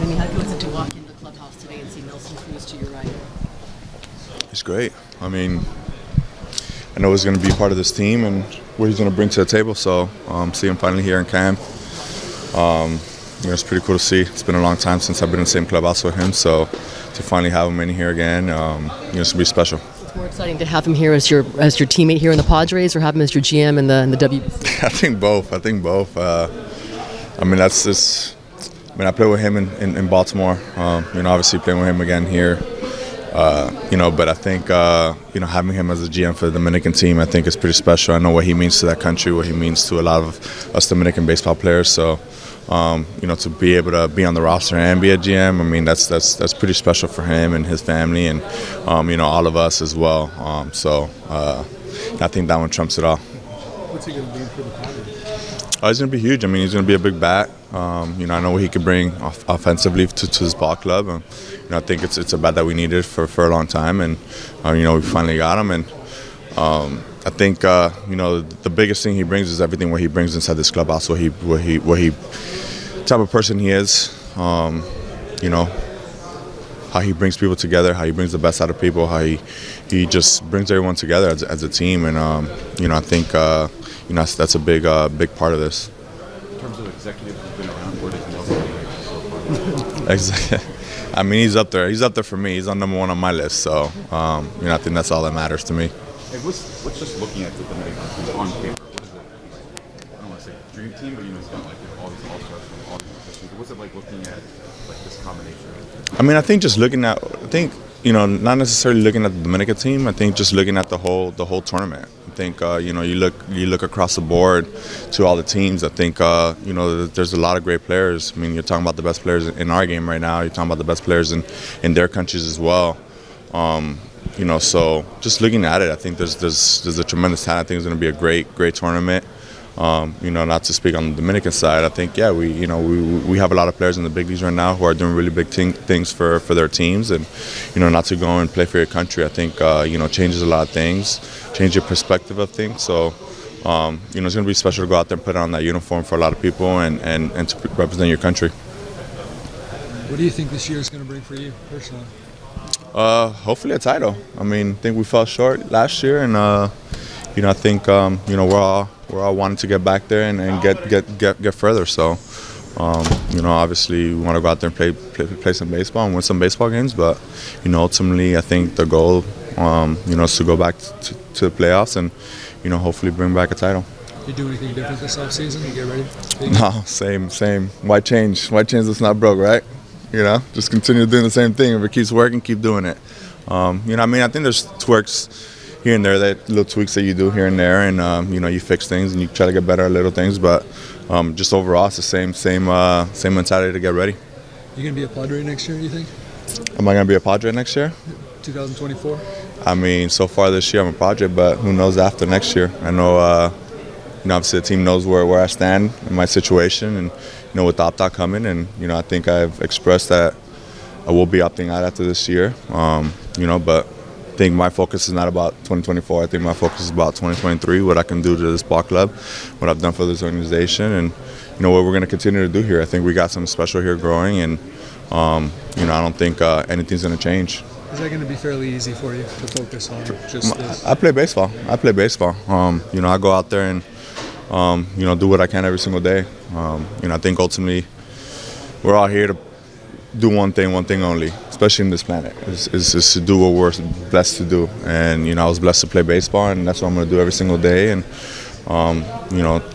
Manny, how was it to walk into the clubhouse today and see Nelson Cruz to your right? It's great. I mean, I know he's going to be part of this team and what he's going to bring to the table. So see him finally here in camp. It's pretty cool to see. It's been a long time since I've been in the same clubhouse with him. So to finally have him in here again, it's going to be special. It's more exciting to have him here as your teammate here in the Padres, or have him as your GM in the WBC? I think both. I mean, that's just. I mean, I played with him in Baltimore. Obviously playing with him again here. But I think having him as a GM for the Dominican team, I think is pretty special. I know what he means to that country, what he means to a lot of us Dominican baseball players. So, to be able to be on the roster and be a GM, I mean, that's pretty special for him and his family, and all of us as well. I think that one trumps it all. What's he going to do for the Padres? He's going to be huge. I mean, he's going to be a big bat. I know what he could bring offensively to this ball club. I think it's a bat that we needed for a long time, and we finally got him. And I think the biggest thing he brings is everything what he brings inside this clubhouse. What he type of person he is. How he brings people together, how he brings the best out of people, how he just brings everyone together as a team. And I think that's a big part of this. In terms of executives who've been around, where does Nelson rank so far? I mean, he's up there. He's up there for me. He's on number one on my list. So, I think that's all that matters to me. Hey, what's just looking at the Dominican on paper? What is it? I don't want to say dream team, but it's got like all these all-stars from all these positions. What's it like looking at like this combination? I mean, I think just looking at, not necessarily looking at the Dominican team. I think just looking at the whole tournament. I think you look across the board to all the teams. I think there's a lot of great players. I mean, you're talking about the best players in our game right now. You're talking about the best players in their countries as well. So just looking at it, I think there's a tremendous talent. I think it's going to be a great tournament. Not to speak on the Dominican side, I think we have a lot of players in the big leagues right now who are doing really big things for their teams, and not to go and play for your country, I think changes a lot of things, change your perspective of things. So it's going to be special to go out there and put on that uniform for a lot of people and to represent your country. What do you think this year is going to bring for you personally? Hopefully a title. I mean, I think we fell short last year, and I think we're all wanting to get back there and get further. So, obviously we want to go out there and play some baseball and win some baseball games. But, ultimately I think the goal, is to go back to the playoffs and, hopefully bring back a title. You do anything different this offseason to get ready? No, same. Why change? Why change that's not broke, right? Just continue doing the same thing. If it keeps working, keep doing it. I think there's twerks here and there, that little tweaks that you do here and there, and you fix things and you try to get better at little things. But just overall, it's the same mentality to get ready. You gonna be a Padre next year? You think? Am I gonna be a Padre next year? 2024. I mean, so far this year I'm a Padre, but who knows after next year? I know, obviously the team knows where I stand in my situation, and with the opt-out coming, and I think I've expressed that I will be opting out after this year. But I think my focus is not about 2024. I think my focus is about 2023, what I can do to this ball club, what I've done for this organization, and what we're going to continue to do here. I think we got something special here growing, and I don't think anything's going to change. Is that going to be fairly easy for you to focus on just this? I play baseball. I go out there and do what I can every single day. I think ultimately we're all here to do one thing only, especially in this planet, is to do what we're blessed to do. And I was blessed to play baseball, and that's what I'm going to do every single day. And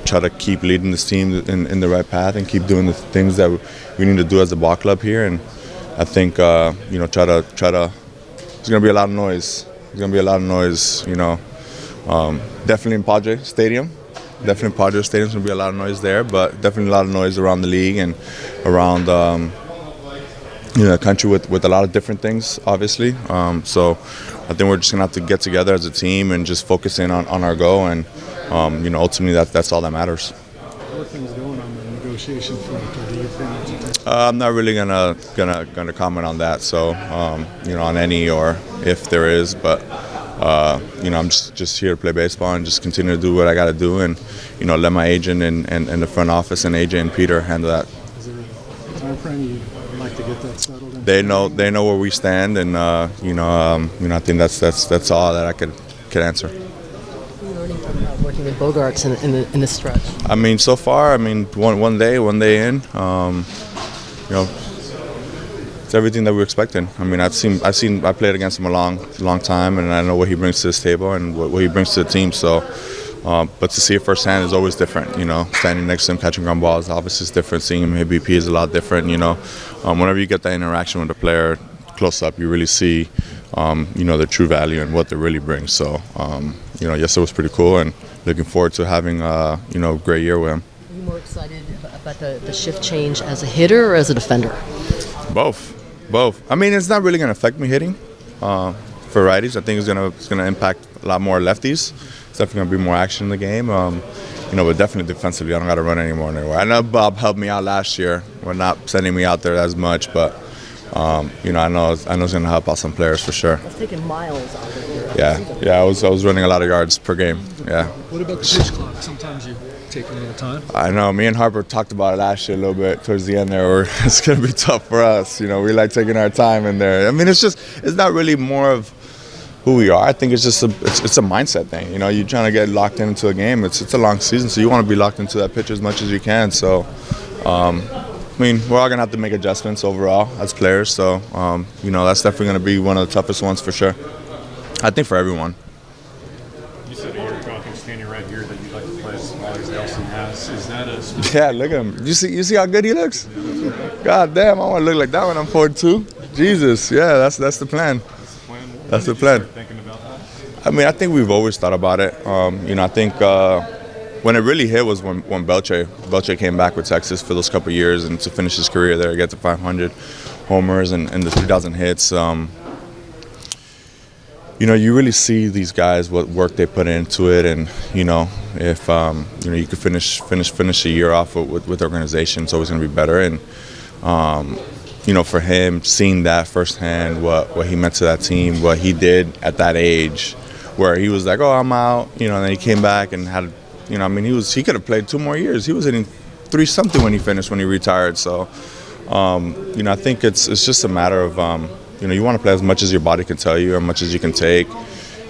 try to keep leading this team in the right path and keep doing the things that we need to do as a ball club here. And I think try to. There's going to be a lot of noise. Definitely in Padre Stadium. Definitely Padre Stadium's going to be a lot of noise there, but definitely a lot of noise around the league and around the country with a lot of different things, obviously. So I think we're just going to have to get together as a team and just focus in on our goal, and ultimately that's all that matters. How are things going on the negotiation front, or do you think? I'm not really gonna comment on that. So on any or if there is, but I'm just here to play baseball and just continue to do what I got to do, and let my agent and the front office and AJ and Peter handle that. Is there a time frame you'd like to get that settled in? They know where we stand, and I think that's all that I could answer. What are you learning from working with Bogarts in this stretch? I mean, so far, one day in, it's everything that we were expecting. I mean, I played against him a long time, and I know what he brings to this table and what he brings to the team. So, but to see it firsthand is always different. Standing next to him, catching ground balls, obviously is different. Seeing him hit BP is a lot different. Whenever you get that interaction with a player close up, you really see, the true value and what they really bring. So, yes, it was pretty cool, and looking forward to having a great year with him. Are you more excited about the shift change as a hitter or as a defender? Both. I mean, it's not really going to affect me hitting for righties. I think it's going to impact a lot more lefties. It's definitely going to be more action in the game. But definitely defensively, I don't got to run anymore. I know Bob helped me out last year. We're not sending me out there as much, but I know it's going to help out some players for sure. It's taking miles out of your Yeah. I was running a lot of yards per game. Yeah. What about the pitch clock? Sometimes you take a little time. I know. Me and Harper talked about it last year a little bit towards the end there. Where it's going to be tough for us. We like taking our time in there. I mean, it's not really more of who we are. I think it's just it's a mindset thing. You're trying to get locked into a game. It's a long season, so you want to be locked into that pitch as much as you can. So, we're all going to have to make adjustments overall as players. So, that's definitely going to be one of the toughest ones for sure. I think for everyone. You said a year ago, I think standing right here, that you'd like to play as long as Nelson has. Is that a specific? Yeah, look at him. You see how good he looks? God damn, I want to look like that when I'm 42. Jesus, yeah, that's the plan. That's the plan. Thinking about that? I mean, I think we've always thought about it. I think when it really hit was when Belche came back with Texas for those couple of years and to finish his career there, get to 500 homers and the 3,000 hits. You really see these guys, what work they put into it, and if you could finish a year off with the organization, it's always going to be better. And for him, seeing that firsthand, what he meant to that team, what he did at that age, where he was like, "Oh, I'm out," and then he came back and had, he could have played 2 more years. He was hitting 3-something when he retired. So, I think it's just a matter of. You want to play as much as your body can tell you, as much as you can take.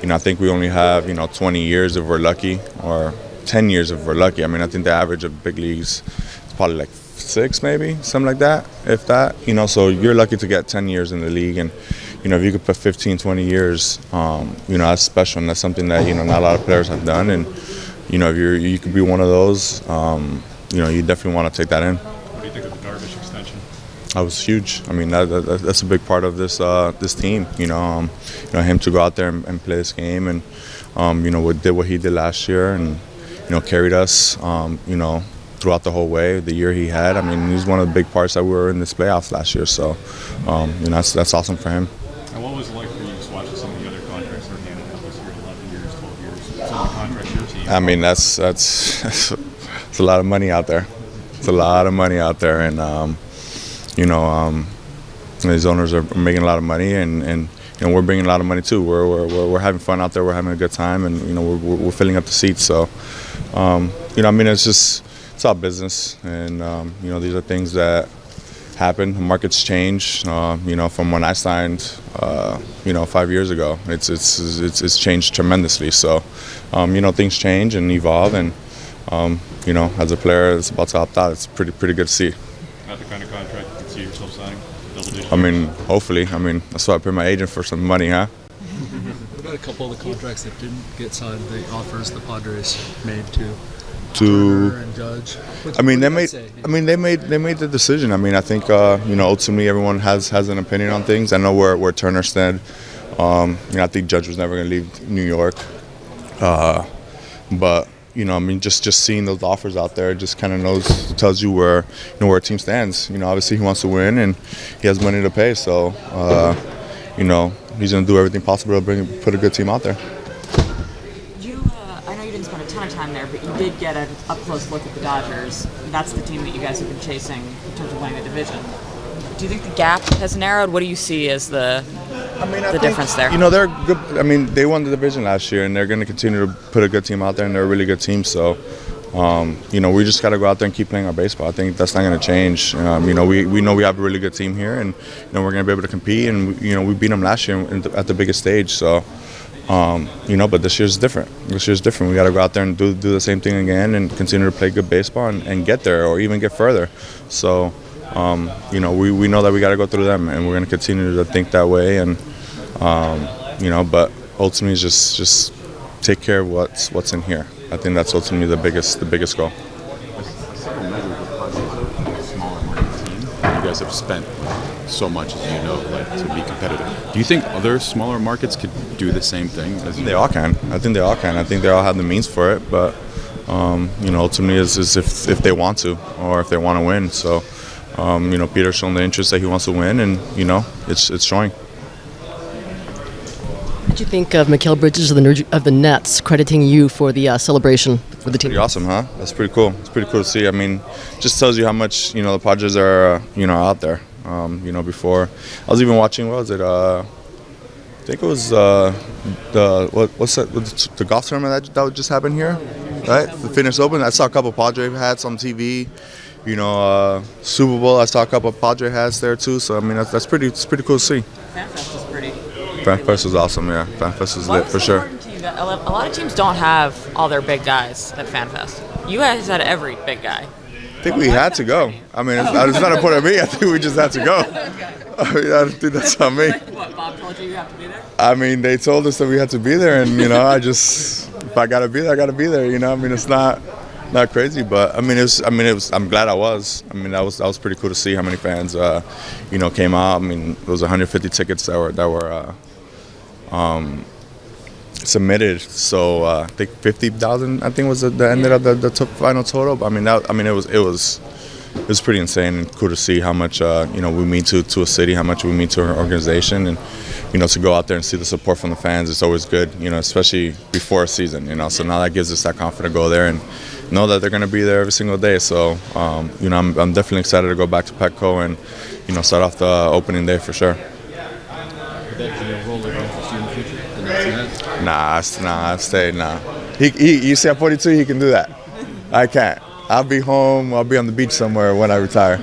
I think we only have, 20 years if we're lucky, or 10 years if we're lucky. I mean, I think the average of big leagues is probably like 6 maybe, something like that, if that. So you're lucky to get 10 years in the league. And, if you could put 15, 20 years, that's special. And that's something that, not a lot of players have done. And, if you could be one of those, you definitely want to take that in. What do you think of the Darvish extension? That was huge. I mean, that's a big part of this team. Him to go out there and play this game, and what he did last year, and carried us, throughout the whole way. The year he had, I mean, he's one of the big parts that we were in this playoffs last year. So, that's awesome for him. And what was it like for you just watching some of the other contracts that are handed out this year, 11 years, 12 years, some of the contracts your team? I mean, that's it's a lot of money out there. It's a lot of money out there, and. These owners are making a lot of money, and we're bringing a lot of money too. We're having fun out there. We're having a good time, and we're filling up the seats. So, it's all business, and these are things that happen. The markets change. From when I signed, 5 years ago, it's changed tremendously. So, things change and evolve, and as a player that's about to opt out, it's pretty good to see. Not the kind of contract you can see yourself signing? I mean, hopefully. I mean, that's why I paid my agent for some money, huh? What about a couple of the contracts that didn't get signed, the offers the Padres made to Turner and Judge? They made the decision. I mean, I think ultimately everyone has an opinion on things. I know where Turner stood. I think Judge was never going to leave New York, but. Just seeing those offers out there just kind of tells you where a team stands. Obviously he wants to win and he has money to pay, so he's going to do everything possible to put a good team out there. I know you didn't spend a ton of time there, but you did get an up-close look at the Dodgers. That's the team that you guys have been chasing in terms of winning the division. Do you think the gap has narrowed? What do you see as the difference there? They're good. I mean, they won the division last year, and they're going to continue to put a good team out there, and they're a really good team. So, you know, we just got to go out there and keep playing our baseball. I think that's not going to change. You know, we know we have a really good team here, and you know we're going to be able to compete. And you know, we beat them last year at the biggest stage. So, you know, but this year's different. This year's different. We got to go out there and do the same thing again, and continue to play good baseball and get there, or even get further. So, you know, we know that we got to go through them, and we're going to continue to think that way. And you know, but ultimately, just take care of what's in here. I think that's ultimately the biggest goal. Several measures with Padres are a smaller market team. You guys have spent so much, as you know, like to be competitive. Do you think other smaller markets could do the same thing? They all can. I think they all can. I think they all have the means for it. But you know, ultimately, is if they want to, or if they want to win. So you know, Peter's shown the interest that he wants to win, and you know, it's showing. What did you think of Mikal Bridges of the Nets crediting you for the celebration with the team? Pretty awesome, huh? That's pretty cool. It's pretty cool to see. I mean, just tells you how much, you know, the Padres are, you know, out there. You know, before I was even watching, what was it? I think it was what's that? The golf tournament that just happened here, right? The Fitness Open. I saw a couple of Padre hats on TV. You know, Super Bowl. I saw a couple of Padre hats there too. So I mean, it's pretty cool to see. FanFest is pretty. FanFest was awesome. Yeah, FanFest was lit for sure. A lot of teams don't have all their big guys at FanFest. You guys had every big guy. I think we had to go. I mean, it's not a point on me. I think we just had to go. I mean, I don't think that's on me. What, Bob told you have to be there? I mean, they told us that we had to be there, and you know, if I gotta be there, I gotta be there. You know, I mean, it's not crazy, but I mean, it was. I'm glad I was. I mean, that was pretty cool to see how many fans, you know, came out. I mean, there was 150 tickets that were submitted. So I think 50,000. I think was the end of the final total. But, I mean, it was pretty insane and cool to see how much you know, we mean to a city, how much we mean to our organization, and you know, to go out there and see the support from the fans is always good. You know, especially before a season. You know, so now that gives us that confidence to go there and know that they're going to be there every single day. So you know, I'm definitely excited to go back to Petco and you know, start off the opening day for sure. Nah, I stay. Nah. You see, at 42, he can do that. I can't. I'll be home. I'll be on the beach somewhere when I retire.